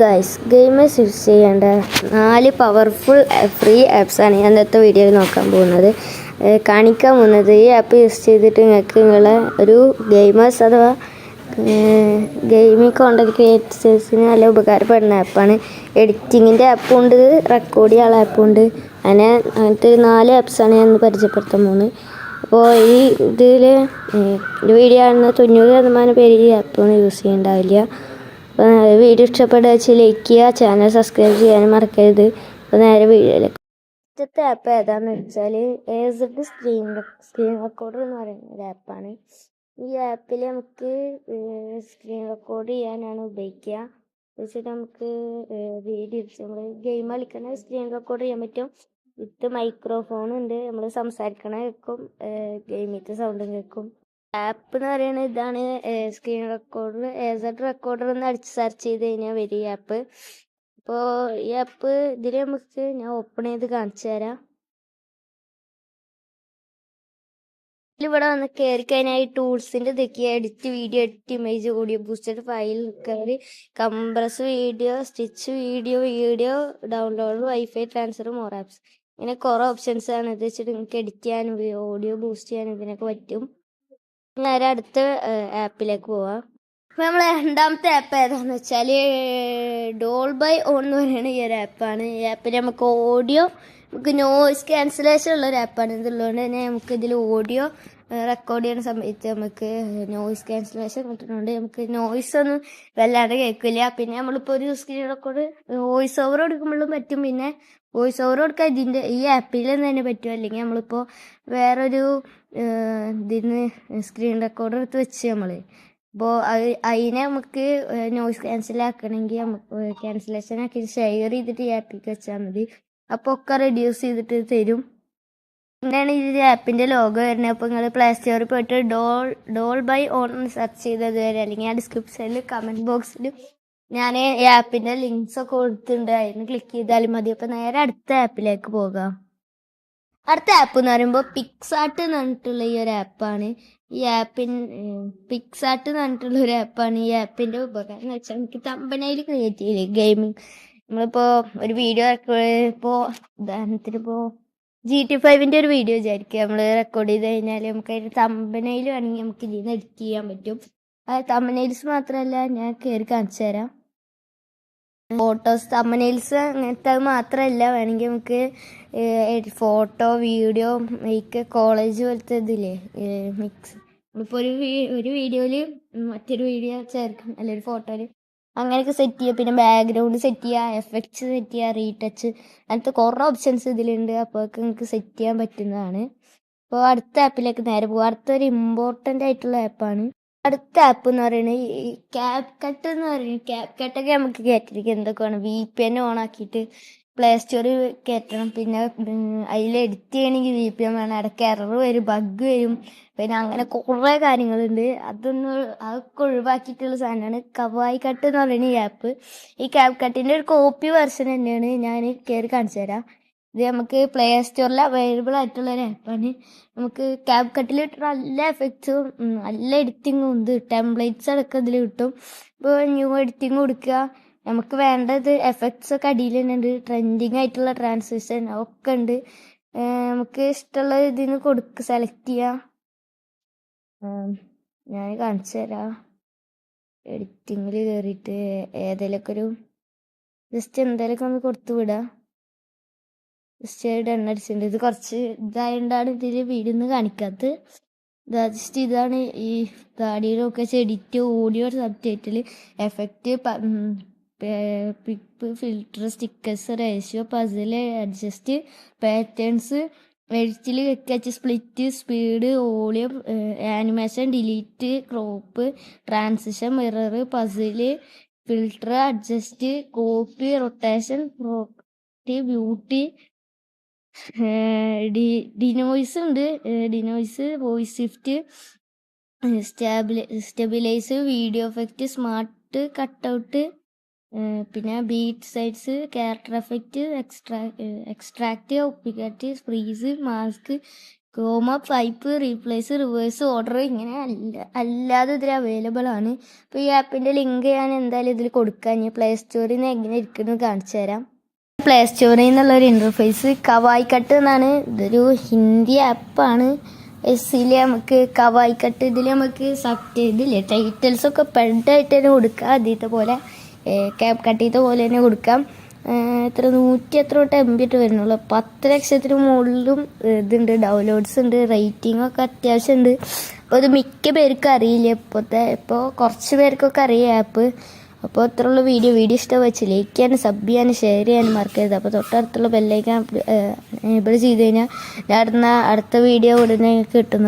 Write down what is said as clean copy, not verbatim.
Guys gamers use ചെയ്യേണ്ട 4 powerful free ആപ്സാണ് ഞാൻ ഇന്നത്തെ വീഡിയോയിൽ നോക്കാൻ പോകുന്നത്. കാണിക്കാൻ പോകുന്നത് ഈ ആപ്പ് യൂസ് ചെയ്തിട്ട് നിങ്ങളെ ഒരു ഗെയിമേഴ്സ് അഥവാ ഗെയിമിംഗ് കോണ്ടന്റ് ക്രിയേറ്റേഴ്സിന് നല്ല ഉപകാരപ്പെടുന്ന ആപ്പാണ്. എഡിറ്റിങ്ങിൻ്റെ ആപ്പും ഉണ്ട്, റെക്കോർഡ് ചെയ്യാനുള്ള ആപ്പും ഉണ്ട്. അങ്ങനത്തെ 4 ആപ്സാണ് ഞാൻ പരിചയപ്പെടുത്താൻ പോകുന്നത്. അപ്പോൾ ഈ ഇതിൽ വീഡിയോ കാണുന്ന 90% പേര് ഈ ആപ്പൊന്നും യൂസ് ചെയ്യണ്ടാവില്ല. അപ്പോൾ വീഡിയോ ഇഷ്ടപ്പെടുക വെച്ചാൽ ലൈക്ക് ചെയ്യുക, ചാനൽ സബ്സ്ക്രൈബ് ചെയ്യാനും മറക്കരുത്. അപ്പോൾ നേരെ വീഡിയോയിലേക്ക്. ഫസ്റ്റത്തെ ആപ്പ് ഏതാണെന്ന് വെച്ചാൽ AZD സ്ക്രീൻ റെക്കോർഡർ എന്ന് പറയുന്ന ഒരു ആപ്പാണ്. ഈ ആപ്പിൽ നമുക്ക് സ്ക്രീൻ റെക്കോർഡ് ചെയ്യാനാണ് ഉപയോഗിക്കുക. വെച്ചിട്ട് നമുക്ക് വീഡിയോസ് നമ്മൾ ഗെയിം കളിക്കണ സ്ക്രീൻ റെക്കോർഡ് ചെയ്യാൻ പറ്റും. വിത്ത് മൈക്രോഫോൺ ഉണ്ട്, നമ്മൾ സംസാരിക്കണ കേൾക്കും, ഗെയിമിൻ്റെ സൗണ്ടും കേൾക്കും. ആപ്പ് എന്ന് പറയുന്നത് ഇതാണ്, സ്ക്രീൻ റെക്കോർഡർ. AZD റെക്കോർഡർ എന്ന് അടിച്ച് സെർച്ച് ചെയ്ത് കഴിഞ്ഞാൽ വരും ഈ ആപ്പ്. അപ്പോൾ ഈ ആപ്പ് ഇതിൽ നമുക്ക് ഞാൻ ഓപ്പൺ ചെയ്ത് കാണിച്ചു തരാം. ഇവിടെ വന്ന് കയറി കഴിഞ്ഞാൽ ഈ ടൂൾസിൻ്റെ ഇതൊക്കെ edit video, edit image, audio booster, file recovery, compress video, stitch video download, wifi transfer, more apps. ഇങ്ങനെ കുറേ ഓപ്ഷൻസ് ആണ്. ഇത് വെച്ചിട്ട് നിങ്ങൾക്ക് എഡിറ്റ് ചെയ്യാനും ഓഡിയോ ബൂസ്റ്റ് ചെയ്യാനും ഇതിനൊക്കെ പറ്റും. നേരെ അടുത്ത ആപ്പിലേക്ക് പോവാം. അപ്പോൾ നമ്മൾ രണ്ടാമത്തെ ആപ്പ് ഏതാണെന്ന് വെച്ചാൽ ഡോൾബൈ ഓൺ എന്ന് പറയുന്ന ഈ ഒരു ആപ്പാണ്. ഈ ആപ്പിൽ നമുക്ക് ഓഡിയോ, നമുക്ക് നോയിസ് ക്യാൻസലേഷൻ ഉള്ള ഒരു ആപ്പാണ്. ഇതുള്ളതുകൊണ്ട് തന്നെ നമുക്ക് ഇതിൽ ഓഡിയോ റെക്കോർഡ് ചെയ്യുന്ന സമയത്ത് നമുക്ക് നോയിസ് ക്യാൻസലേഷൻ കിട്ടുന്നുണ്ട്. നമുക്ക് നോയിസ് ഒന്നും വല്ലാണ്ട് കേൾക്കില്ല. പിന്നെ നമ്മളിപ്പോൾ ഒരു സ്ക്രീൻ റെക്കോർഡ് വോയിസ് ഓവർ കൊടുക്കുമ്പോഴും പറ്റും. പിന്നെ വോയിസ് ഓവർ കൊടുക്കാൻ ഈ ആപ്പിൽ തന്നെ പറ്റും. അല്ലെങ്കിൽ നമ്മളിപ്പോൾ വേറൊരു ഇതിന് സ്ക്രീൻ റെക്കോർഡർ എടുത്ത് വെച്ച് അപ്പോൾ അതിനെ നമുക്ക് നോയിസ് ക്യാൻസൽ ആക്കണമെങ്കിൽ നമുക്ക് ക്യാൻസലേഷൻ ആക്കി ഷെയർ ചെയ്തിട്ട് ഈ ആപ്പിലേക്ക് വെച്ചാൽ മതി. അപ്പോൾ ഒക്കെ റെഡ്യൂസ് ചെയ്തിട്ട് തരും. പിന്നെയാണ് ഈ ആപ്പിൻ്റെ ലോഗോ വരുന്നത്. അപ്പോൾ നിങ്ങൾ പ്ലേ സ്റ്റോറിൽ പോയിട്ട് ഡോൾബൈ ഓൺ സെർച്ച് ചെയ്തത് വരെ, അല്ലെങ്കിൽ ആ ഡിസ്ക്രിപ്ഷനിൽ കമൻറ്റ് ബോക്സിൽ ഞാൻ ഈ ആപ്പിൻ്റെ ലിങ്ക്സ് ഒക്കെ കൊടുത്തിട്ടുണ്ട്, അതിന് ക്ലിക്ക് ചെയ്താലും മതി. അപ്പോൾ നേരെ അടുത്ത ആപ്പിലേക്ക് പോകാം. അടുത്ത ആപ്പ് എന്ന് പറയുമ്പോൾ പിക്സാർട്ട് എന്ന് പറഞ്ഞിട്ടുള്ള ഈ ഒരു ആപ്പാണ്. ഈ പിക്സാർട്ട് എന്ന് പറഞ്ഞിട്ടുള്ള ഒരു ആപ്പാണ്. ഈ ആപ്പിൻ്റെ ഉപകാരം എന്ന് വെച്ചാൽ നമുക്ക് തമ്പനയിൽ ക്രിയേറ്റ് ചെയ്യില്ലേ ഗെയിമിങ്. നമ്മളിപ്പോൾ ഒരു വീഡിയോ ഇപ്പോൾ ഉദാഹരണത്തിന് ഇപ്പോൾ GT5 ഒരു വീഡിയോ വിചാരിക്കുക നമ്മൾ റെക്കോർഡ് ചെയ്ത് കഴിഞ്ഞാൽ നമുക്ക് അതിൻ്റെ തമ്പനയിൽ വേണമെങ്കിൽ നമുക്ക് ഇതിൽ നിന്ന് എഡിറ്റ് ചെയ്യാൻ പറ്റും. അത് തമ്പനയിൽസ് മാത്രമല്ല, ഞാൻ കയറി കാണിച്ചു തരാം. ഫോട്ടോസ്, തമ്പനെയിൽസ് അങ്ങനത്തെ മാത്രമല്ല, വേണമെങ്കിൽ നമുക്ക് ഫോട്ടോ, വീഡിയോ, മേക്ക്, കോളേജ് പോലത്തെ ഇതില്ലേ മിക്സ്. നമ്മളിപ്പോൾ ഒരു വീഡിയോയിൽ മറ്റൊരു വീഡിയോ ചേർക്കും, അല്ലെങ്കിൽ ഒരു ഫോട്ടോയിൽ അങ്ങനെയൊക്കെ സെറ്റ് ചെയ്യുക. പിന്നെ ബാക്ക്ഗ്രൗണ്ട് സെറ്റ് ചെയ്യുക, എഫക്ട്സ് സെറ്റ് ചെയ്യുക, റീടച്ച്, അങ്ങനത്തെ കുറേ ഓപ്ഷൻസ് ഇതിലുണ്ട്. അപ്പോൾ നിങ്ങൾക്ക് സെറ്റ് ചെയ്യാൻ പറ്റുന്നതാണ്. അപ്പോൾ അടുത്ത ആപ്പിലേക്ക് നേരെ പോകുക. അടുത്തൊരു ഇമ്പോർട്ടൻ്റ് ആയിട്ടുള്ള ആപ്പാണ്. അടുത്ത ആപ്പ് എന്ന് പറയുന്നത് ഈ ക്യാപ് കട്ട് എന്ന് പറയുന്നത്. ക്യാപ് കട്ടൊക്കെ നമുക്ക് കയറ്റിരിക്കുക എന്തൊക്കെയാണ് VPN ഓൺ ആക്കിയിട്ട് പ്ലേ സ്റ്റോറിൽ കയറ്റണം. പിന്നെ അതിൽ എഡിറ്റ് ചെയ്യണമെങ്കിൽ VPN വേണം. ഇടയ്ക്ക് എറർ വരും, ബഗ് വരും, പിന്നെ അങ്ങനെ കുറേ കാര്യങ്ങളുണ്ട്. അതൊക്കെ ഒഴിവാക്കിയിട്ടുള്ള സാധനമാണ് കവായി കട്ട് എന്ന് പറയുന്ന ഈ ആപ്പ്. ഈ ക്യാപ് കട്ടിൻ്റെ ഒരു കോപ്പി വെർഷൻ തന്നെയാണ്, ഞാൻ കയറി കാണിച്ചു തരാം. ഇത് നമുക്ക് പ്ലേ സ്റ്റോറിൽ അവൈലബിൾ ആയിട്ടുള്ള ഒരു ആപ്പാണ്. നമുക്ക് ക്യാപ് കട്ടിൽ കിട്ടുന്ന നല്ല എഫക്ട്സും നല്ല എഡിറ്റിങ്ങും ഉണ്ട്. ടെംപ്ലേറ്റ്സ് അടക്കം ഇതിൽ കിട്ടും. ഇപ്പോൾ ന്യൂ എഡിറ്റിങ് കൊടുക്കുക, നമുക്ക് വേണ്ടത് എഫക്ട്സ് ഒക്കെ അടിയിൽ തന്നെ ഉണ്ട്. ട്രെൻഡിങ് ആയിട്ടുള്ള ട്രാൻസിഷൻ ഒക്കെ ഉണ്ട്. നമുക്ക് ഇഷ്ടമുള്ള ഇതിന് സെലക്ട് ചെയ്യാം. ഞാൻ കാണിച്ചു തരാം. എഡിറ്റിങ്ങിൽ കയറിയിട്ട് ഏതെങ്കിലുമൊക്കെ ഒരു ജസ്റ്റ് എന്തെങ്കിലുമൊക്കെ ഒന്ന് കൊടുത്തു വിടാം. ജസ്റ്റ് അടിച്ചിട്ടുണ്ട്. ഇത് കുറച്ച് ഇതായതുകൊണ്ടാണ് ഇതിൽ വീഡിയോ കാണിക്കാത്തത്. ജസ്റ്റ് ഇതാണ് ഈ താടിയിലൊക്കെ edit, audio, subtitle, effect, pip, filter, stickers, ratio, puzzle, adjust, patterns, എഡിറ്റിൽ വെച്ച് split, speed, volume, animation, delete, crop, transition, mirror, puzzle, filter, adjust, copy, rotation, property, beauty, denoise ഉണ്ട്. Denoise, voice shift, stabilize, video effect, smart cutout, പിന്നെ beat sides, character effect, extract, ഒപ്പിക്കാറ്റ്, freeze, mask, chroma pipe replace reverse order ഇങ്ങനെ അല്ലാതെ ഇതിൽ available ആണ്. അപ്പോൾ ഈ ആപ്പിൻ്റെ ലിങ്ക് ഞാൻ എന്തായാലും ഇതിൽ കൊടുക്കാം. ഞാൻ പ്ലേ സ്റ്റോറിൽ നിന്ന് എങ്ങനെ ഇരിക്കുന്നു കാണിച്ചു തരാം. പ്ലേ സ്റ്റോറിൽ നിന്നുള്ളൊരു ഇൻ്റർഫേസ് കവായി കട്ട് എന്നാണ്. ഇതൊരു ഹിന്ദി ആപ്പാണ്. ഇതിൽ നമുക്ക് കവായി കട്ട്, ഇതിൽ നമുക്ക് ഇതില്ലേ ടൈറ്റിൽസൊക്കെ പെഡായിട്ട് തന്നെ കൊടുക്കാം. ആദ്യത്തെ പോലെ ക്യാപ് കട്ടിയത്തെ പോലെ തന്നെ കൊടുക്കാം. എത്ര 100 MB വരുന്നുള്ളൂ. 10 ലക്ഷത്തിന് മുകളിലും ഇതുണ്ട്, ഡൗൺലോഡ്സ് ഉണ്ട്, റേറ്റിംഗൊക്കെ അത്യാവശ്യം ഉണ്ട്. അപ്പോൾ ഇത് മിക്ക പേർക്കും അറിയില്ല. ഇപ്പോൾ കുറച്ച് പേർക്കൊക്കെ അറിയാം ആപ്പ്. അപ്പോൾ ഇത്രയുള്ള വീഡിയോ ഇഷ്ടം ലൈക്ക് ചെയ്യാനും സബ് ചെയ്യാനും ഷെയർ ചെയ്യാനും മറക്കരുത്. അപ്പോൾ തൊട്ടടുത്തുള്ള ബെല്ലൈക്കൻ എനേബിൾ ചെയ്ത് കഴിഞ്ഞാൽ ഞാൻ അടുത്ത വീഡിയോ ഉടനെ കിട്ടുന്നത്.